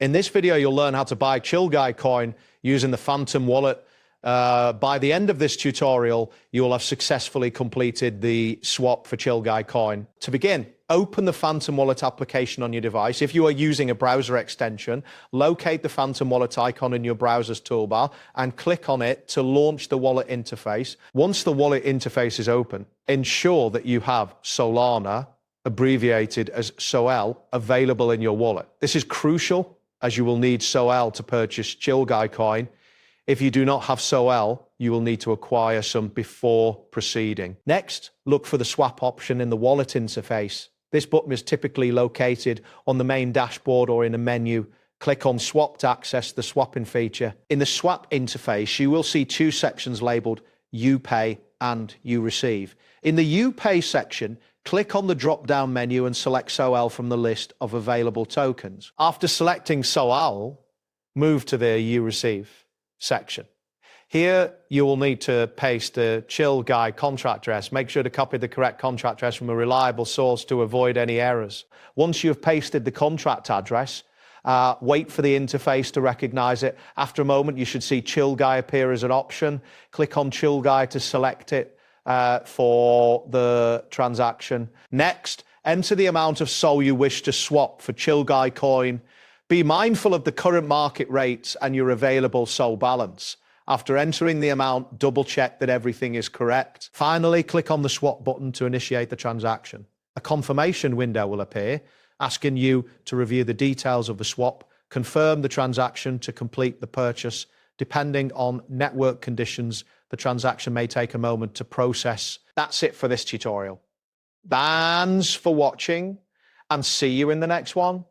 In this video, you'll learn how to buy ChillGuy coin using the Phantom wallet. By the end of this tutorial, you will have successfully completed the swap for ChillGuy coin. To begin, open the Phantom wallet application on your device. If you are using a browser extension, locate the Phantom wallet icon in your browser's toolbar and click on it to launch the wallet interface. Once the wallet interface is open, ensure that you have Solana, abbreviated as SOL, available in your wallet. This is crucial, as you will need SOL to purchase ChillGuy coin. If you do not have SOL, you will need to acquire some before proceeding. Next, look for the swap option in the wallet interface. This button is typically located on the main dashboard or in a menu. Click on Swap to access the swapping feature. In the swap interface, you will see two sections labeled You Pay and You Receive. In the You Pay section, click on the drop-down menu and select SOL from the list of available tokens. After selecting SOL, move to the You Receive section. Here, you will need to paste the ChillGuy contract address. Make sure to copy the correct contract address from a reliable source to avoid any errors. Once you've pasted the contract address, wait for the interface to recognize it. After a moment, you should see ChillGuy appear as an option. Click on ChillGuy to select it for the transaction. Next, enter the amount of SOL you wish to swap for ChillGuy coin. Be mindful of the current market rates and your available SOL balance. After entering the amount, double check that everything is correct. Finally, click on the swap button to initiate the transaction. A confirmation window will appear, asking you to review the details of the swap, confirm the transaction to complete the purchase. Depending on network conditions, the transaction may take a moment to process. That's it for this tutorial. Thanks for watching, and see you in the next one.